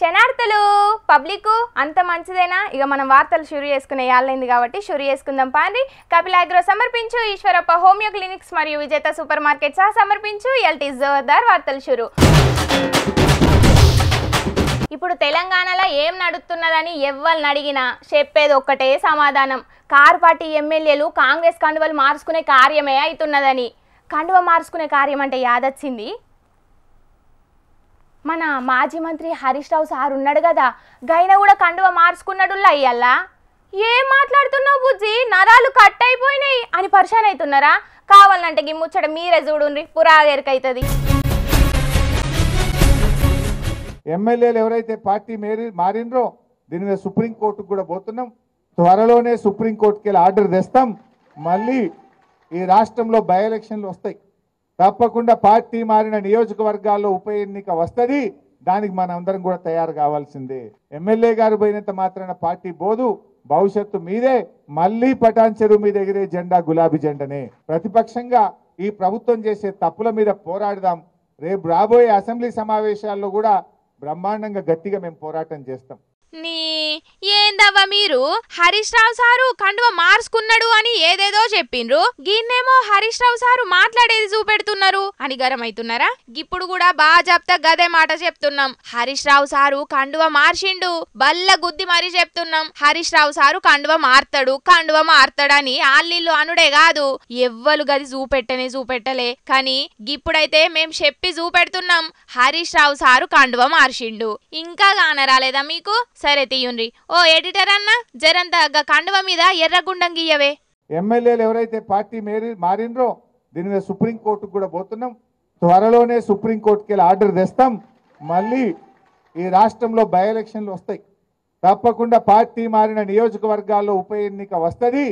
శనార్థులు public అంత మంచిదేనా? ఇక మనం వార్తలు షురు చేసుకునే యాళ్ళైంది కాబట్టి షురు చేసుకుందాం పాండి. కపిల్ అగ్రో సమర్పించు, ఈశ్వరప్ప హోమియో క్లినిక్స్ మరియు విజేత సూపర్ మార్కెట్ సహా సమర్పించు ఎల్టీ జోర్దార్ వార్తలు షురు. ఇప్పుడు తెలంగాణలో ఏం నడుస్తున్నదని ఎవ్వల్ని అడిగినా చెప్పేది ఒక్కటే సమాధానం. కార్ పార్టీ ఎమ్మెల్యేలు కాంగ్రెస్ కండువలు మార్చుకునే కార్యమే అవుతున్నదని. కండువ మార్చుకునే కార్యం అంటే యాదొచ్చింది, మన మాజీ మంత్రి హరీష్ రావు సార్ ఉన్నాడు కదా, గైన కూడా కండువ మార్చుకున్నాడు. అయ్యల్లా ఏం మాట్లాడుతున్నావు బుజ్జి, నరాలు కట్ అయిపోయినాయి అని పరిశాన్ అవుతున్నారా? కావాలంటే గి ముచ్చట మీరే చూడుండ్రి, పురాగెరకైతుంది. ఎమ్మెల్యేలు ఎవరైతే పార్టీ మారినరో దీని మీద సుప్రీంకోర్టుకు కూడా పోతున్నాం. త్వరలోనే సుప్రీంకోర్టుకి వెళ్ళి ఆర్డర్ తెస్తాం. మళ్ళీ ఈ రాష్ట్రంలో బై ఎలక్షన్లు వస్తాయి. తప్పకుండా పార్టీ మారిన నియోజకవర్గాల్లో ఉప ఎన్నిక వస్తుంది. దానికి మనం అందరం కూడా తయారు కావాల్సిందే. ఎమ్మెల్యే గారు పోయినంత మాత్రాన పార్టీ బోదు. భవిష్యత్తు మీదే. మళ్ళీ పటాన్ చెరువు మీద ఎగిరే జెండా గులాబీ జెండనే. ప్రతిపక్షంగా ఈ ప్రభుత్వం చేసే తప్పుల మీద పోరాడదాం. రేపు రాబోయే అసెంబ్లీ సమావేశాల్లో కూడా బ్రహ్మాండంగా గట్టిగా మేము పోరాటం చేస్తాం. నీ ఏందవ్వ మీరు హరీష్ రావు సారు కండువ మార్చుకున్నాడు అని ఏదేదో చెప్పిండ్రు, గిన్నేమో హరీష్ రావు సారు మాట్లాడేది చూపెడుతున్నారు అని గరమైతున్నారా? ఇప్పుడు కూడా బాగా చెప్తా గదే మాట చెప్తున్నాం. హరీష్ రావు సారు కండువ మార్చిండు, బల్ల గుద్ది మరీ చెప్తున్నాం. హరీష్ రావు సారు కండువ మారుతాడని ఆళ్ళిల్లు అనుడే కాదు, ఎవ్వలు గది చూపెట్టలే. కానీ ఇప్పుడైతే మేం చెప్పి చూపెడుతున్నాం, హరీష్ రావు సారు కండువ మార్చిండు. ఇంకా కానరాలేదా మీకు? సరే తీయుండ్రి. ఓ ఎడిటర్ అన్న, జరంత కండువ మీద ఎర్రగుండం గీయవే. ఎమ్మెల్యేలు ఎవరైతే పార్టీ మారినరో దీని మీద సుప్రీంకోర్టుకు కూడా పోతున్నాం. త్వరలోనే సుప్రీంకోర్టుకి వెళ్ళి ఆర్డర్ తెస్తాం. మళ్ళీ ఈ రాష్ట్రంలో బై ఎలక్షన్లు వస్తాయి. తప్పకుండా పార్టీ మారిన నియోజకవర్గాల్లో ఉప ఎన్నిక వస్తుంది.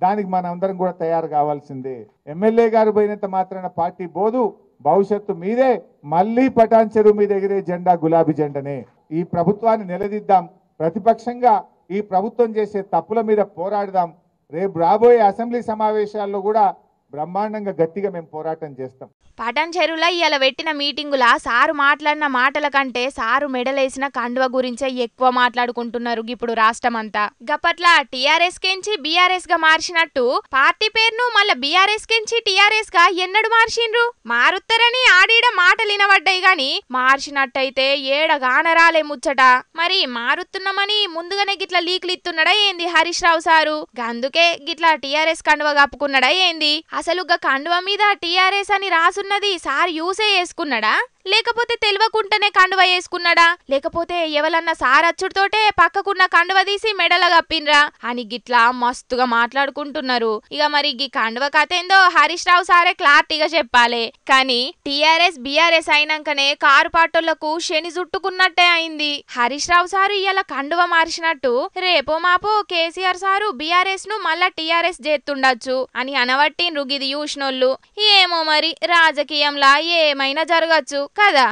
దానికి మనం అందరం కూడా తయారు కావాల్సిందే. ఎమ్మెల్యే గారు పోయినంత మాత్రాన పార్టీ బోదు. భవిష్యత్తు మీదే. మళ్ళీ పటాన్ చెరువు మీద ఎగిరే జెండా గులాబీ జెండనే. ఈ ప్రభుత్వాన్ని నిలదీద్దాం. ప్రతిపక్షంగా ఈ ప్రభుత్వం చేసే తప్పుల మీద పోరాడదాం. రేపు రాబోయే అసెంబ్లీ సమావేశాల్లో కూడా బ్రహ్మాండంగా గట్టిగా మేము పోరాటం చేస్తాం. పటాన్ చెరువులో ఇవాళ పెట్టిన మీటింగులా సారు మాట్లాడిన మాటల కంటే సారు మెడలేసిన కండువ గురించే ఎక్కువ మాట్లాడుకుంటున్నారు ఇప్పుడు రాష్ట్రం అంతా. గప్పట్ల టీఆర్ఎస్ కెంచి బీఆర్ఎస్ గా మార్చినట్టు పార్టీ పేరును మళ్ళా బీఆర్ఎస్ కెంచి టీఆర్ఎస్ గా ఎన్నడు మార్చిండ్రు? మారుతారని ఆడీడ మాటలు వినబడ్డాయి గాని మార్చినట్టయితే ఏడగానరాలే ముచ్చట. మరి మారుతున్నామని ముందుగానే గిట్లా లీకులు ఇస్తున్నాడా ఏంది హరీష్ రావు సారు? అందుకే గిట్లా టీఆర్ఎస్ కండువ కప్పుకున్నాడా ఏంది? అసలు కండువ మీద టీఆర్ఎస్ అని రాసున్నది సార్ యూసే చేసుకున్నాడా, లేకపోతే తెలియకుండానే కండువ వేసుకున్నాడా, లేకపోతే ఎవరన్నా సార్ అచ్చుడితోటే పక్కకున్న కండువ తీసి మెడల కప్పిన్రా అని గిట్లా మస్తుగా మాట్లాడుకుంటున్నారు. ఇక మరి ఈ కండువ కథ ఏందో హరీష్ రావు సారే క్లారిటీగా చెప్పాలి. కానీ టీఆర్ఎస్ బీఆర్ఎస్ అయినాకనే కారు పాటోళ్లకు శని జుట్టుకున్నట్టే అయింది. హరీష్ రావు సారు ఇవాళ కండువ మార్చినట్టు రేపో మాపో కేసీఆర్ సారు బీఆర్ఎస్ ను మళ్ళా టీఆర్ఎస్ చేస్తుండొచ్చు అని అనవట్టిండ్రు గిది చూసినోళ్ళు. ఏమో మరి రాజకీయంలా ఏమైనా జరగచ్చు కదా.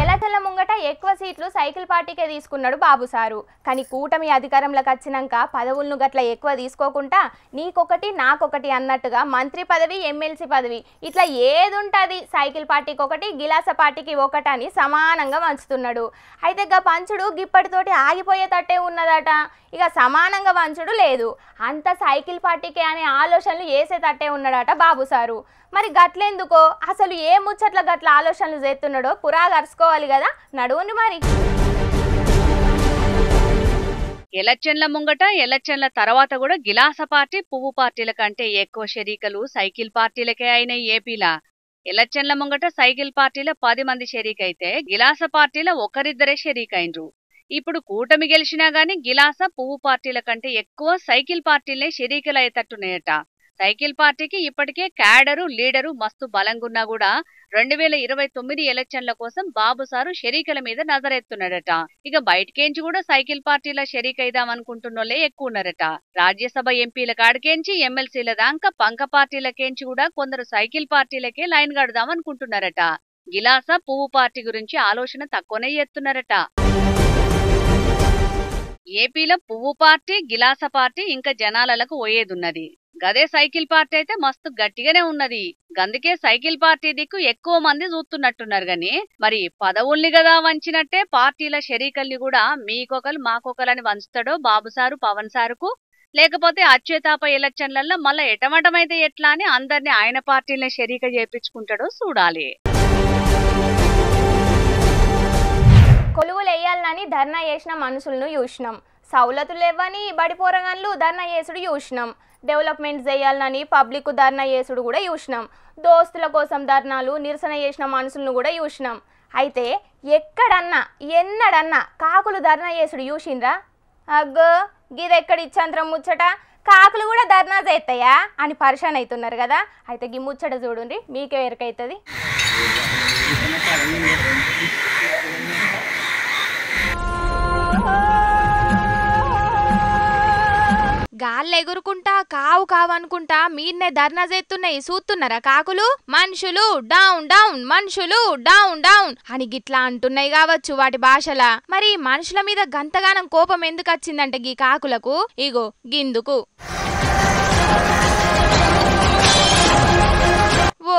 ఎలకల ముంగట ఎక్కువ సీట్లు సైకిల్ పార్టీకే తీసుకున్నాడు బాబు సారు. కానీ కూటమి అధికారంలోకి వచ్చినాక పదవులను గట్ల ఎక్కువ తీసుకోకుండా నీకొకటి నాకొకటి అన్నట్టుగా మంత్రి పదవి, ఎమ్మెల్సీ పదవి ఇట్లా ఏదుంటుంది సైకిల్ పార్టీకి ఒకటి, గిలాస పార్టీకి ఒకటి అని సమానంగా పంచుతున్నాడు. అయితే పంచుడు గిప్పటితోటి ఆగిపోయేటట్టే ఉన్నదట. ఇక సమానంగా పంచుడు లేదు, అంత సైకిల్ పార్టీకే అనే ఆలోచనలు వేసేటట్టే ఉన్నాడట బాబు సారు. మరి గట్లెందుకో, అసలు ఏ ముచ్చట్ల గట్ల ఆలోచనలు చేస్తున్నాడో పురాగరుసుకోవాలి కదా. నడువుని మరి. ఎలక్షన్ల ముంగట ఎలక్షన్ల తర్వాత కూడా గిలాస పార్టీ, పువ్వు పార్టీల కంటే ఎక్కువ షరీకలు సైకిల్ పార్టీలకే అయినాయి ఏపీలా. ఎలక్షన్ల ముంగట సైకిల్ పార్టీల 10 మంది షరీకైతే గిలాస పార్టీల ఒకరిద్దరే షరీకైండ్రు. ఇప్పుడు కూటమి గెలిచినా గాని గిలాస, పువ్వు పార్టీల కంటే ఎక్కువ సైకిల్ పార్టీలే షరీకలు అయ్యేటట్టున్నాయట. సైకిల్ పార్టీకి ఇప్పటికే క్యాడరు, లీడరు మస్తు బలంగున్నా కూడా 2029 ఎలక్షన్ల కోసం బాబు సారు షరీకల మీద నజరెత్తున్నాడట. ఇక బయటకేంచి కూడా సైకిల్ పార్టీల షరీకైదామనుకుంటున్నోళ్లే ఎక్కువ ఉన్నారట. రాజ్యసభ ఎంపీల కాడికేంచి ఎమ్మెల్సీల దాకా పంక పార్టీలకేంచి కూడా కొందరు సైకిల్ పార్టీలకే లైన్ కడదామనుకుంటున్నారట. గిలాస, పువ్వు పార్టీ గురించి ఆలోచన తక్కువనే చేస్తున్నారట. ఏపీలో పువ్వు పార్టీ, గిలాస పార్టీ ఇంకా జనాలకు పోయేదున్నది. గదే సైకిల్ పార్టీ అయితే మస్తు గట్టిగానే ఉన్నది. గందుకే సైకిల్ పార్టీ దిక్కు ఎక్కువ మంది చూస్తున్నట్టున్నారు గాని మరి పదవుల్ని గదా వంచినట్టే పార్టీల షరీకల్ని కూడా మీకొకరు మాకొకలని వంచుతాడో బాబు సారు పవన్ సారుకు, లేకపోతే అచ్చేతాప ఎలక్షన్లలో మళ్ళా ఎటమటమైతే ఎట్లా అని అందరినీ ఆయన పార్టీలని షరీక చేపించుకుంటాడో చూడాలి. కొలువులు వేయాలని ధర్నా చేసిన మనుషులను చూసినాం, సౌలతులు ఇవ్వని బడి పోరగాన్లు ధర్నా చేసుడు చూసినాం, డెవలప్మెంట్ చేయాలని పబ్లిక్ ధర్నా చేసుడు కూడా చూసినాం, దోస్తుల కోసం ధర్నాలు నిరసన చేసిన మనుషులను కూడా చూసినాం. అయితే ఎక్కడన్నా ఎన్నడన్నా కాకులు ధర్నా చేసుడు చూసిండ్రా? అగ్గో గిదెక్కడి ఇచ్చంత్రం ముచ్చట, కాకులు కూడా ధర్నా చేస్తాయా అని పరిశాన్ అవుతున్నారు కదా. అయితే గీ ముచ్చట చూడండి, మీకే ఎరకైతుంది. గాల్లో ఎగురుకుంటా కావు కావనుకుంటా మీన్నే ధర్నా చేస్తున్నాయి, చూస్తున్నారా కాకులు? మనుషులు డౌన్ డౌన్, మనుషులు డౌన్ డౌన్ అని గిట్లా అంటున్నాయి కావచ్చు వాటి భాషలా. మరి మనుషుల మీద గంతగానం కోపం ఎందుకు వచ్చిందంటే గీ కాకులకు? ఇగో గిందుకు.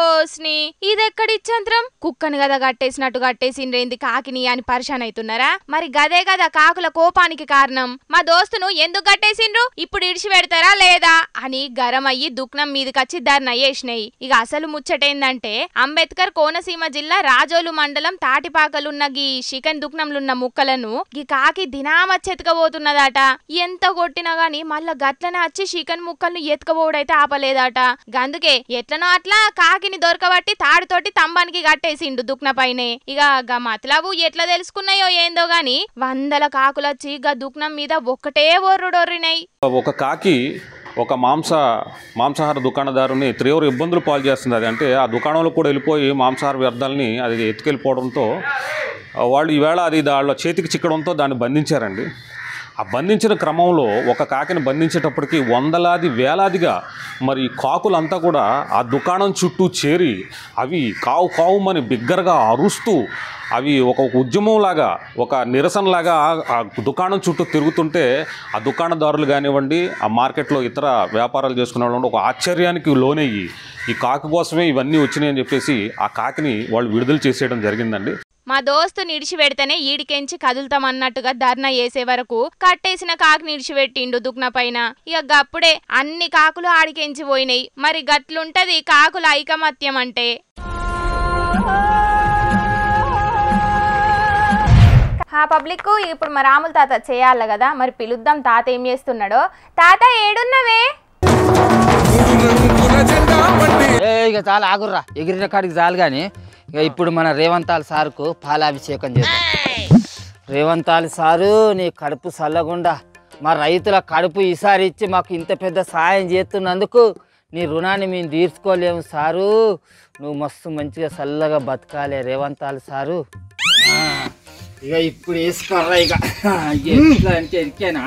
ఓస్ని ఇదెక్కడిచ్చంత్రం, కుక్కను గదా కట్టేసినట్టు కట్టేసిండ్రేంది కాకిని అని పరిశాన్ అవుతున్నారా? మరి గదే కదా కాకుల కోపానికి కారణం. మా దోస్తును ఎందుకు కట్టేసిండ్రు, ఇప్పుడు ఇడిచి పెడతారా లేదా అని గరమయ్యి దుఃఖం మీదకొచ్చి ధర్నా చేసినాయి. ఇక అసలు ముచ్చటేందంటే అంబేద్కర్ కోనసీమ జిల్లా రాజోలు మండలం తాటిపాకలున్న గీ చికెన్ దుఃఖంలున్న ముక్కలను గీ కాకి దినామచ్చెతకబోతున్నదట. ఎంత కొట్టినా గాని మళ్ళా గట్లనే వచ్చి చికెన్ ముక్కలను ఎత్తుకపోవడైతే ఆపలేదట. గందుకే ఎట్లనో అట్లా కాకిని దొరకబట్టి తాడుతోటి తంబానికి కట్టేసిండు దుఃఖన పైనే. ఇక గా మతలబు ఎట్లా తెలుసుకున్నాయో ఏందో గాని వందల కాకులొచ్చి గా దుఃఖనం మీద ఒక్కటే ఒర్రుడొర్రినాయి. ఒక కాకి ఒక మాంసాహార దుకాణదారుని తీవ్ర ఇబ్బందులు పాలు చేస్తుంది. అది అంటే ఆ దుకాణంలో కూడా వెళ్ళిపోయి మాంసాహార వ్యర్థాలని అది ఎత్తుకెళ్ళిపోవడంతో వాళ్ళు ఈవేళ అది వాళ్ళ చేతికి చిక్కడంతో దాన్ని బంధించారండి. ఆ బంధించిన క్రమంలో ఒక కాకిని బంధించేటప్పటికి వందలాది వేలాదిగా మరి కాకులంతా కూడా ఆ దుకాణం చుట్టూ చేరి అవి కావు కావుమని బిగ్గరగా అరుస్తూ అవి ఒక ఉద్యమంలాగా ఒక నిరసనలాగా ఆ దుకాణం చుట్టూ తిరుగుతుంటే ఆ దుకాణదారులు కానివ్వండి, ఆ మార్కెట్లో ఇతర వ్యాపారాలు చేసుకునే వాళ్ళు ఒక ఆశ్చర్యానికి లోనయ్యి ఈ కాకి కోసమే ఇవన్నీ వచ్చినాయని చెప్పేసి ఆ కాకిని వాళ్ళు విడుదల చేసేయడం జరిగిందండి. మా దోస్తు నిడిచిపెడితేనే ఈడికెంచి కదులుతామన్నట్టుగా ధర్నా చేసే వరకు కట్టేసిన కాకిని నిడిచిపెట్టిండు దుఃఖన పైన. ఇక గప్పుడే అన్ని కాకులు ఆడికెంచి పోయినాయి. మరి గట్లుంటది కాకుల ఐకమత్యం అంటే. ఆ పబ్లిక్ ఇప్పుడు మా రాముల తాత చేయాలి కదా, మరి పిలుద్దాం తాత ఏం చేస్తున్నాడో. తాత ఏడున్నవే? ఇక చాలా ఆగుర్రా, ఎగిరిన కాడికి చాలు. కానీ ఇక ఇప్పుడు మన రేవంతాల్ సార్కు పాలాభిషేకం చేద్దాం. రేవంతాల్ సారు, నీ కడుపు చల్లగుండా మా రైతుల కడుపు ఈసారి ఇచ్చి మాకు ఇంత పెద్ద సాయం చేస్తున్నందుకు నీ రుణాన్ని మేము తీర్చుకోలేము సారు. నువ్వు మస్తు మంచిగా చల్లగా బతకాలే రేవంతాల్ సారు. ఇక ఇప్పుడు వేసుకోర్రా. ఇక ఎట్లా అంటే ఎరికేనా?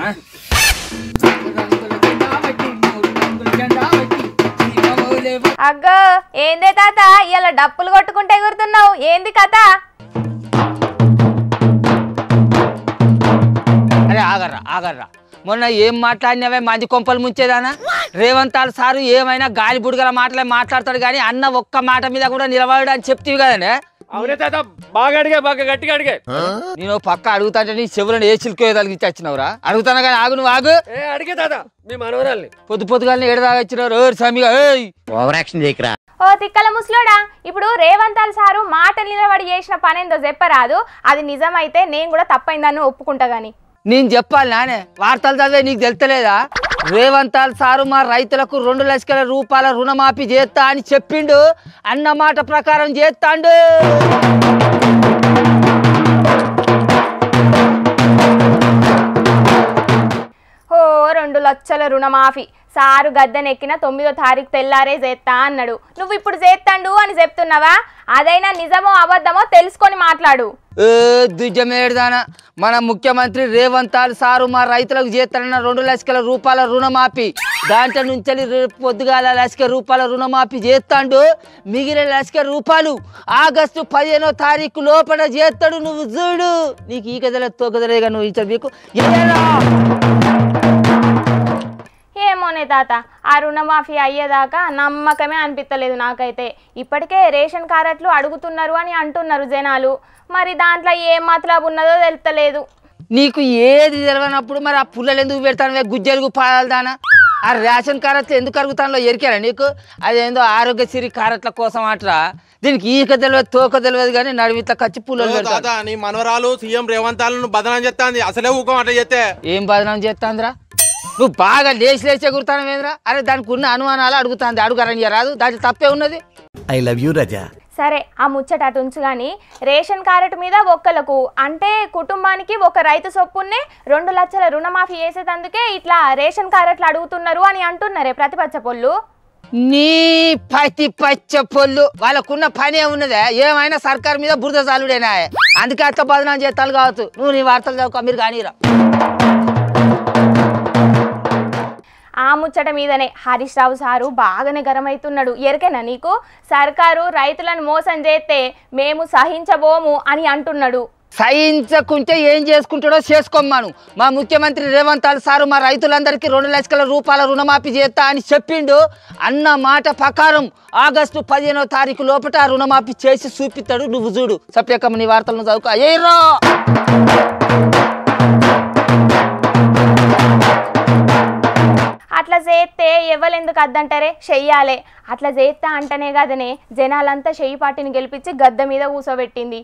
అగ్గో ఏందే తాత ఇలా డప్పులు కొట్టుకుంటే ఎగురుతున్నావు, ఏంది కథ? అరే ఆగర్రా మొన్న ఏం మాట్లాడినవే మంది కొంపలు ముంచేదానా? రేవంతాల్ సారు ఏమైనా గాలి బుడగల మాట్లాడతాడు కానీ అన్న ఒక్క మాట మీద కూడా నిలబడు అని చెప్తీవి కదనే. అవునే తాత, బాగా అడిగా, బాగా గట్టిగా అడిగా. నేను పక్క అడుగుతాంటే నీ చెవులను ఏ చిలుకో తలిగించి వచ్చినవురా? అడుగుతాను కానీ ఆగు, నువ్వు ఆగు. అడిగే తాత మీ మనవరాల్ని పొద్దుగాలని ఏడదాగా వచ్చినారు సమిగా ఓవర్ యాక్షన్ చేయకరా. ఓ తిక్కల ముసలోడా, ఇప్పుడు రేవంతాల్ సారు మాట నిలబడి చేసిన పనేందో చెప్పరాదు? అది నిజమైతే నేను కూడా తప్పైందని ఒప్పుకుంటా గాని. నేను చెప్పాలి నానే, వార్తలు చదివే నీకు తెలుస్తలేదా? రేవంతాల్ సారు మా రైతులకు 2 లక్షల రూపాయల రుణమాఫీ చేస్తా అని చెప్పిండు. అన్న మాట ప్రకారం చేస్తాండు. ఓ 2 లక్షల రుణమాఫీ సారు గద్దెనెక్కిన 9వ తారీఖు తెల్లారే చేస్తా అన్నాడు. నువ్వు ఇప్పుడు చేస్తాండు అని చెప్తున్నావా? అదైనా నిజమో అబద్ధమో తెలుసుకొని మాట్లాడు. దుజమేడుదానా, మన ముఖ్యమంత్రి రేవంతాల్ సారు మా రైతులకు చేస్తానన్న 2 లక్షల రూపాయల రుణమాఫీ, దాంట్లో నుంచి రేపు పొద్దుగాల 1 లక్ష రూపాయల రుణమాఫీ చేస్తాడు. మిగిలిన 1 లక్ష రూపాయలు ఆగస్టు 15వ తారీఖు లోపల చేస్తాడు. నువ్వు చూడు, నీకు ఈ కదలే తో కదలేగా. నువ్వు ఇచ్చా మీకు ఏమోనే తాత, ఆ రుణమాఫీ అయ్యేదాకా నమ్మకమే అనిపించలేదు నాకైతే. ఇప్పటికే రేషన్ కార్డులు అడుగుతున్నారు అని అంటున్నారు జనాలు. మరి దాంట్లో ఏం మతలబు ఉన్నదో తెలుస్తలేదు. నీకు ఏది తెలియనప్పుడు మరి ఆ పుల్లలు ఎందుకు పెడతాను? గుజ్జెలుగు పాదానా? ఆ రేషన్ కార్డులు ఎందుకు అడుగుతానో ఎరికారా నీకు? అదేందో ఆరోగ్యశ్రీ కార్డుల కోసం అట్లా. దీనికి ఈక తెలియదు, తోక తెలియదు, కానీ నడివిట్లా కచ్చి పుల్లలు పెడతా. నీ మనవరాలు సీఎం రేవంతాలను బదనాం చేస్తాంది. అసలే ఊకం అట్లా చేస్తే. ఏం బదనాం చేస్తాందిరా? నువ్వు బాగా లేచి ఎగురుతాను ఏంద్రా? అరే దానికి ఉన్న అనుమానాలు అడుగుతాంది. అడుగురని రాదు, దాంట్లో తప్పే ఉన్నది. ఐ లవ్ యూ రజా. సరే, ఆ ముచ్చట అటు ఉంచు కానీ రేషన్ కార్డు మీద ఒక్కలకు అంటే కుటుంబానికి ఒక రైతు చొప్పునే 2 లక్షల రుణమాఫీ చేసేటందుకే ఇట్లా రేషన్ కార్డులు అడుగుతున్నారు అని అంటున్నారే ప్రతిపక్ష పొల్లు. నీ పచ్చ పొల్లు వాళ్ళకున్న పనే ఉన్నదే. ఏమైనా సర్కార్ మీద బురద చాలుడేనా? అందుకే అట్లా బదనాం చేస్తాను కావచ్చు. నువ్వు నీ వార్తలు చదువుకో, మీరు కానీరా. ఆ ముచ్చట మీదనే హరీష్ రావు సారు బాగానే గరమైతున్నాడు. ఎరికేనా నీకు? సర్కారు రైతులను మోసం చేస్తే మేము సహించబోము అని అంటున్నాడు. సహించకుంటే ఏం చేసుకుంటాడో చేసుకోమ్మాను. మా ముఖ్యమంత్రి రేవంత్ సారు మా రైతులందరికీ 2 లక్షల రూపాయల రుణమాఫీ చేస్తా అని చెప్పిండు. అన్న మాట ప్రకారం ఆగస్టు 15వ తారీఖు లోపల రుణమాఫీ చేసి చూపిస్తాడు. నువ్వు చూడు. సప్యకమ్మ నీ వార్తలను చదువుకో. అయ్యో అట్లా చేస్తే ఎవరెందుకు అద్దంటారే? చెయ్యాలే. అట్లా చేస్తా అంటనే కదనే జనాలంతా చెయ్యి పార్టీని గెలిపించి గద్దె మీద కూసోబెట్టింది.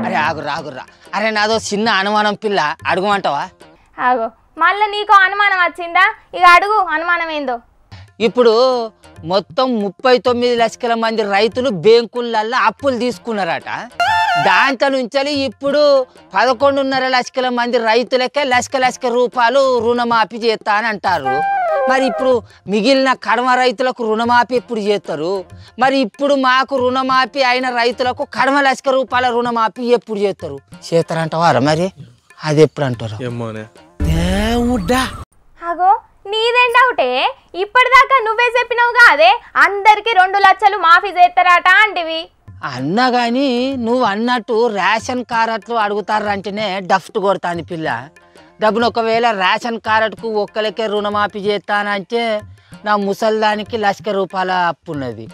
అరే ఆగుర్రా. అరే నాదో చిన్న అనుమానం పిల్ల, అడుగుమంటావా? ఆగో, మళ్ళీ నీకు అనుమానం వచ్చిందా? ఇక అడుగు, అనుమానం ఏందో. ఇప్పుడు మొత్తం 39 లక్షల మంది రైతులు బ్యాంకులల్లో అప్పులు తీసుకున్నారట. దాంట్లో నుంచి ఇప్పుడు 11.5 లక్షల మంది రైతులకే లక్ష రూపాయలు రుణమాఫీ చేస్తా అని అంటారు. మరి ఇప్పుడు మిగిలిన కడమ రైతులకు రుణమాఫీ ఎప్పుడు చేస్తారు? మరి ఇప్పుడు మాకు రుణమాఫీ అయిన రైతులకు కడమ లక్ష రూపాయల రుణమాఫీ ఎప్పుడు చేస్తారు? చేస్తారంటావారా? మరి అది ఎప్పుడు అంటారు? ఆగో, నీదేం డౌటే? ఇప్పటిదాకా నువ్వే చెప్పినావుగా అదే అందరికి 2 లక్షలు మాఫీ చేస్తారట అంటివి. అన్నా కానీ నువ్వు అన్నట్టు రేషన్ కార్డులు అడుగుతారంటేనే డఫ్ట్ కొడతాను పిల్ల. డబ్బును ఒకవేళ రేషన్ కార్డుకు ఒక్కరికే రుణమాఫీ చేస్తానంటే నా ముసల్దానికి లక్ష రూపాయల అప్పు ఉన్నది,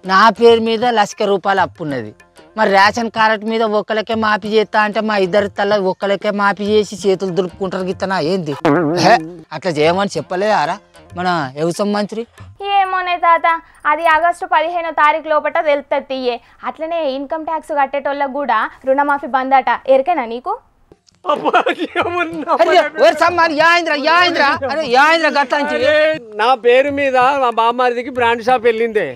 నా పేరు మీద లక్ష రూపాయల అప్పు ఉన్నది. మరి రేషన్ కార్డు మీద ఒక్కరికే మాఫీ చేస్తా అంటే మా ఇద్దరి తల్ల ఒక్కరికే మాఫీ చేసి చేతులు దులుపుకుంటారు గిత్తనా ఏంది? అట్లా చేయమని చెప్పలేదారా మన వ్యవసాయ మంత్రి? ఏమోనే తాత, అది ఆగస్టు 15వ తారీఖు లోపల తెలుస్తుంది. అట్లనే ఇన్కమ్ ట్యాక్స్ కట్టేటోళ్ళకు కూడా రుణమాఫీ బంద్ అట. ఎరికేనా నీకు? నా పేరు మీద మా బామ్మారిదికి బ్రాండ్ షాప్ వెళ్ళిందే.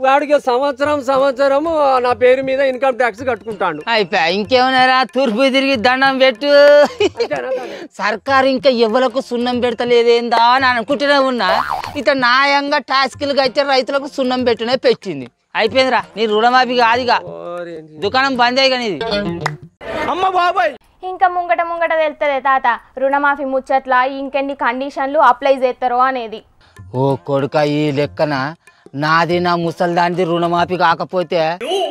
వాడికి సంవత్సరం నా పేరు మీద ఇన్కమ్ ట్యాక్స్ కట్టుకుంటాడు. అయిపోయా, ఇంకేమన్నారా? తూర్పు తిరిగి దండం పెట్టు. సర్కారు ఇంకా ఎవరికి సున్నం పెడతలేదేందా అని అనుకుంటూనే ఉన్నా. ఇతను న్యాయంగా టాస్కులు అయితే రైతులకు సున్నం పెట్టునే పెట్టింది. అయిపోయిందిరా, నీ రుణమాఫీ కాదుగా, దుకాణం బంద్ అయ్యి. కానీ అమ్మ బాబాయ్, ఇంకా ముంగట తెలుస్తుంది తాత రుణమాఫీ ముచ్చట్ల ఇంకెన్ని కండిషన్లు అప్లై చేస్తారో అనేది. ఓ కొడుక, ఈ లెక్కన నాది నా ముసల్దానిది రుణమాఫీ కాకపోతే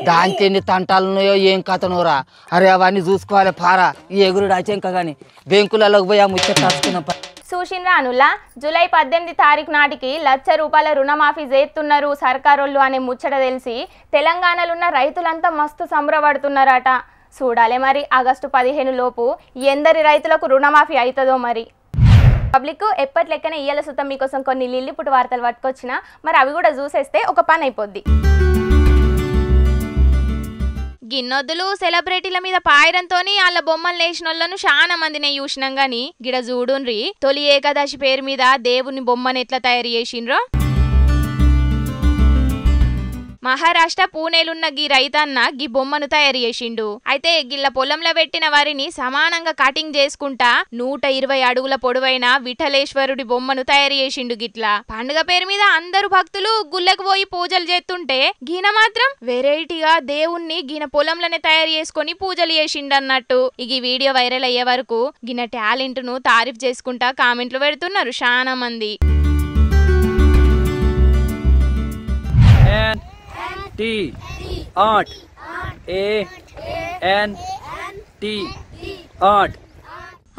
దానికి ఎన్ని తంటాలున్నాయో ఏం కథనోరా. అరే అవన్నీ చూసుకోవాలి పారా. ఈ ఎగురుడు అచెంక కానీ బ్యాంకులలోకి పోయి ఆ ముచ్చట రాసుకున్న చూసిండ్రా అనులా, జూలై 18 తారీఖు నాటికి ₹1,00,000 రుణమాఫీ చేస్తున్నారు సర్కారోళ్ళు అనే ముచ్చట తెలిసి తెలంగాణలో ఉన్న రైతులంతా మస్తు సంబరపడుతున్నారట. చూడాలి మరి ఆగస్టు 15 లోపు ఎందరి రైతులకు రుణమాఫీ అవుతుందో. మరి పబ్లిక్ ఎప్పటి లెక్కనే ఇయ్యాల సుతం మీకోసం కొన్ని లిల్లిపుట్టు వార్తలు పట్టుకొచ్చిన, మరి అవి కూడా చూసేస్తే ఒక పని అయిపోద్ది. గిన్నొద్దులు సెలబ్రిటీల మీద పాయరంతోని వాళ్ళ బొమ్మలు లేచినోళ్లను చాలా మందినే చూసినాం గాని గిడ చూడుండ్రి తొలి ఏకాదశి పేరు మీద దేవుని బొమ్మను ఎట్లా తయారు చేసిండ్రో. మహారాష్ట్ర పూణేలున్న గీ రైతన్న గీ బొమ్మను తయారు చేసిండు. అయితే గిల్ల పొలంలో పెట్టిన వారిని సమానంగా కటింగ్ చేసుకుంటా 120 అడుగుల పొడవైన విఠలేశ్వరుడి బొమ్మను తయారు చేసిండు. గిట్లా పండుగ పేరు మీద అందరు భక్తులు గుళ్ళకు పోయి పూజలు చేస్తుంటే గీన మాత్రం వెరైటీగా దేవుణ్ణి గీన పొలంలోనే తయారు చేసుకుని పూజలు చేసిండు అన్నట్టు. ఈ వీడియో వైరల్ అయ్యే వరకు గిన టాలెంట్ ను తారీఫ్ చేసుకుంటా కామెంట్లు పెడుతున్నారు చాలా మంది. T art A N T art.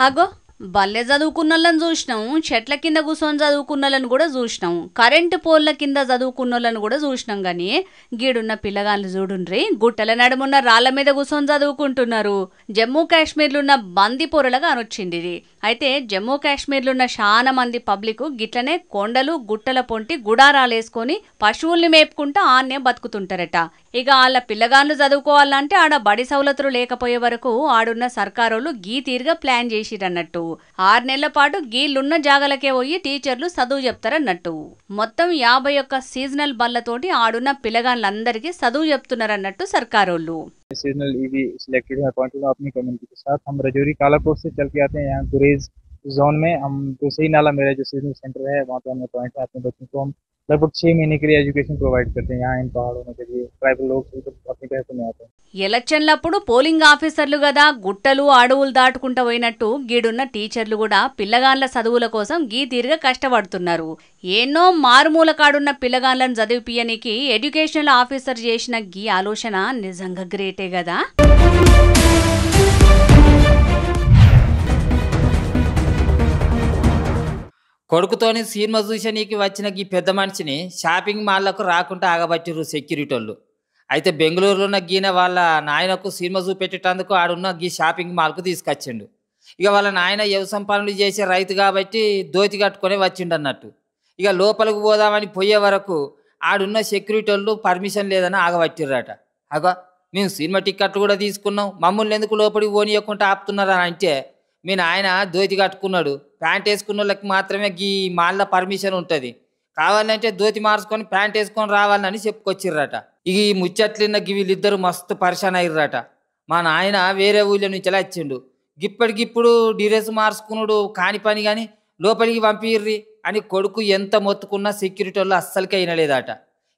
అగో బల్లె చదువుకున్నోళ్ళని చూసినాం, చెట్ల కింద కూర్చొని చదువుకున్నోళ్ళని కూడా చూసినాం, కరెంటు పోల్ల కింద చదువుకున్నోళ్ళని కూడా చూసినాం. కానీ గీడున్న పిల్లగాళ్ళు చూడుండ్రి, గుట్టల నడుమున్న రాళ్ల మీద కూర్చొని చదువుకుంటున్నారు. జమ్మూ కాశ్మీర్లున్న బందిపోరలుగా అనొచ్చింది ఇది. అయితే జమ్మూ కాశ్మీర్లున్న చాలా మంది పబ్లిక్ గిట్లనే కొండలు గుట్టల పొంటి గుడారాలేసుకొని పశువుల్ని మేపుకుంటా ఆన్నే బతుకుతుంటారట. ఇక వాళ్ళ పిల్లగాళ్ళు చదువుకోవాలంటే ఆడ బడి సౌలతులు లేకపోయే వరకు ఆడున్న సర్కారోళ్ళు గీ తీరుగా ప్లాన్ చేసిరన్నట్టు. 6 నెలల పాటు గీళ్ళున్న జాగలకే పోయి టీచర్లు చదువు చెప్తారన్నట్టు. మొత్తం 51 సీజనల్ బళ్ళతోటి ఆడున్న పిల్లగాళ్ళందరికీ చదువు చెప్తున్నారన్నట్టు సర్కారోళ్ళు. सीजनल ईवी सिलेक्टेड है अपॉइंटेड अपनी कम्युनिटी के साथ हम रजौरी कालाकोट से चल के आते हैं यहाँ गुरेज जोन में। हम तो सही नाला मेरा जो सीजनल सेंटर है वहाँ पे हम अपॉइंट है अपने बच्चों को हम लगभग 6 महीने के लिए एजुकेशन प्रोवाइड करते हैं यहाँ इन पहाड़ों में के लिए ट्राइबल लोग अपनी तरह से आते हैं। ఎలక్షన్లప్పుడు పోలింగ్ ఆఫీసర్లు కదా గుట్టలు అడవులు దాటుకుంటూ పోయినట్టు గీడున్న టీచర్లు కూడా పిల్లగాండ్ల చదువుల కోసం గీ తీరుగా కష్టపడుతున్నారు. ఎన్నో మారుమూల కాడున్న పిల్లగాండ్లను చదివిపియనికి ఎడ్యుకేషనల్ ఆఫీసర్ చేసిన గీ ఆలోచన నిజంగా గ్రేటే కదా. కొడుకుతోని సినిమా చూసానికి వచ్చిన ఈ పెద్ద మనిషిని షాపింగ్ మాల్లకు రాకుండా ఆగబట్టిరు సెక్యూరిటీ వాళ్ళు. అయితే బెంగళూరులో ఉన్న గీన వాళ్ళ నాయనకు సినిమా చూపెట్టేటందుకు ఆడున్న గీ షాపింగ్ మాల్కు తీసుకొచ్చిండు. ఇక వాళ్ళ నాయన వ్యవసాయం పనులు చేసే రైతు కాబట్టి దోతి కట్టుకొని వచ్చిండు అన్నట్టు. ఇక లోపలికి పోదామని పోయే వరకు ఆడున్న సెక్యూరిటీ వాళ్ళు పర్మిషన్ లేదని ఆగబట్టిర్రట. అగో మేము సినిమా టికెట్లు కూడా తీసుకున్నాం, మమ్మల్ని ఎందుకు లోపలికి పోనీయకుండా ఆపుతున్నారని అంటే మీ నాయన దోతి కట్టుకున్నాడు, ప్యాంట్ వేసుకున్న వాళ్ళకి మాత్రమే గీ మాల్లో పర్మిషన్ ఉంటుంది, కావాలంటే దోతి మార్చుకొని ప్యాంట్ వేసుకొని రావాలని చెప్పుకొచ్చిర్రట. ఇక ఈ ముచ్చట్లిన్న వీళ్ళిద్దరు మస్తు పరిశాన్ అయ్యారట. మా నాయన వేరే ఊళ్ళో నుంచి వచ్చిండు, గిప్పటికిప్పుడు డ్రెస్ మార్చుకున్నాడు కాని పని కానీ లోపలికి పంపిర్రి అని కొడుకు ఎంత మొత్తుకున్నా సెక్యూరిటీ వాళ్ళు అస్సలకే వినలేదట.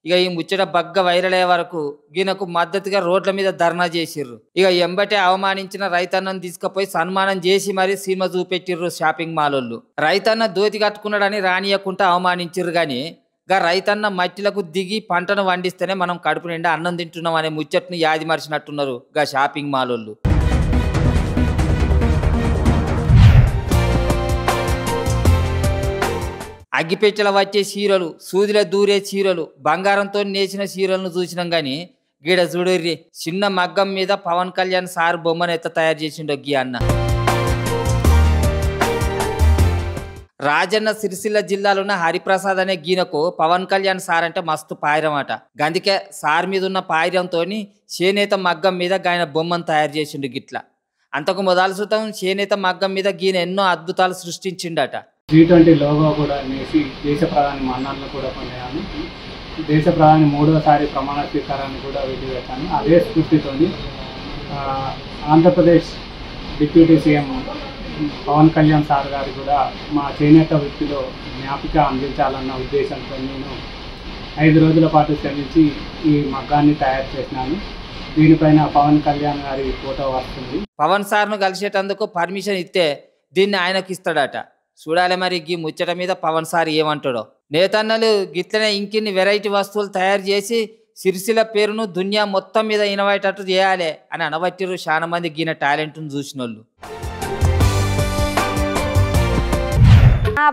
ఇక ఈ ముచ్చట బగ్గ వైరల్ అయ్యే వరకు ఈయనకు మద్దతుగా రోడ్ల మీద ధర్నా చేసిర్రు. ఇక ఎంబటే అవమానించిన రైతన్నను తీసుకుపోయి సన్మానం చేసి మరీ సినిమా చూపెట్టిర్రు షాపింగ్ మాల్ వాళ్ళు. రైతన్న దోతి కట్టుకున్నాడని రానియకుండా అవమానించిర్రు. కానీ గా రైతన్న మట్టిలకు దిగి పంటను వండిస్తేనే మనం కడుపు నిండా అన్నం తింటున్నాం అనే ముచ్చట్ను యాది మరిచినట్టున్నారు గా షాపింగ్ మాల్ వాళ్ళు. అగ్గిపెట్టెల వచ్చే చీరలు, సూదిలో దూరే చీరలు, బంగారంతో నేసిన చీరలను చూసినాం. కానీ గీడ చూడర్రి చిన్న మగ్గం మీద పవన్ కళ్యాణ్ సార్ బొమ్మను ఎత్త తయారు చేసిండు గీ అన్న. రాజన్న సిరిసిల్ల జిల్లాలో ఉన్న హరిప్రసాద్ అనే గీనకు పవన్ కళ్యాణ్ సార్ అంటే మస్తు పాయిరం అట. గందుకే సార్ మీద ఉన్న పాయిరంతో చేనేత మగ్గం మీద గాయన బొమ్మను తయారు చేసిండు గిట్లా. అంతకు మొదలు సుతం చేనేత మగ్గం మీద గీన ఎన్నో అద్భుతాలు సృష్టించిండట. G20 లోగో కూడా వేసి దేశ ప్రధాని మన్నాలను కూడా పొందాను. దేశ ప్రధాని 3వసారి ప్రమాణ స్వీకారాన్ని కూడా వెళ్ళిపెట్టాను. అదే స్ఫూర్తితో Andhra Pradesh deputy CM Pawan Kalyan sir గారు కూడా మా చేనేత వృత్తిలో జ్ఞాపిక అందించాలన్న ఉద్దేశంతో నేను 5 రోజుల పాటు శ్రమించి ఈ మగ్గాన్ని తయారు చేసినాను. దీనిపైన పవన్ కళ్యాణ్ గారి ఫోటో వస్తుంది. పవన్ సార్ను కలిసేటందుకు పర్మిషన్ ఇస్తే దీన్ని ఆయనకి ఇస్తాడట. చూడాలి మరి గీ ముచ్చట మీద పవన్ సార్ ఏమంటాడో. నేతన్నలు గిట్లనే ఇంకిన్ని వెరైటీ వస్తువులు తయారు చేసి సిరిసిల్ల పేరును దునియా మొత్తం మీద ఇనవైటట్టు చేయాలి అని అనబట్టిరు చాలా మంది గీన టాలెంట్ను చూసిన వాళ్ళు.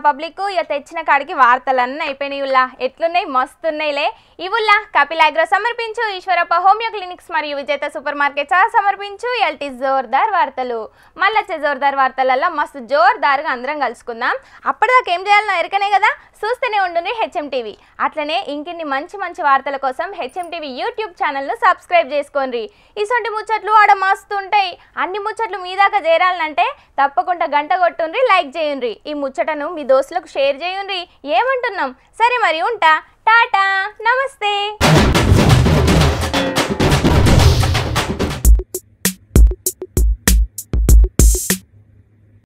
పబ్లిక్ ఇక తెచ్చిన కాడికి వార్తలన్నీ అయిపోయినాయి. ఎట్లున్నాయి? మస్తున్నాయిలే. ఇవుల్లా కపిలాగ్రో సమర్పించు, ఈశ్వరప్ప హోమియో క్లినిక్స్ మరియు విజేత సూపర్ మార్కెట్స్ సమర్పించు ఎల్టీ జోర్దార్ వార్తలు. మళ్ళీ వచ్చే జోర్దార్ వార్తలలో మస్తు జోర్దార్గా అందరం కలుసుకుందాం. అప్పటిదాకా ఏం చేయాలన్నా ఎరకనే కదా, చూస్తూనే ఉండండి హెచ్ఎం టీవీ. అట్లనే ఇంకిన్ని మంచి మంచి వార్తల కోసం హెచ్ఎం టీవీ యూట్యూబ్ ఛానల్ను సబ్స్క్రైబ్ చేసుకోండి. ఇసొంటి ముచ్చట్లు ఆడ మస్తు ఉంటాయి. అన్ని ముచ్చట్లు మీ దాకా చేరాలంటే తప్పకుండా గంట కొట్టుండ్రి, లైక్ చేయండి. ఈ ముచ్చటను మీ దోస్తులకు షేర్ చేయండి. ఏమంటున్నాం? సరే మరి ఉంటా. టాటా, నమస్తే.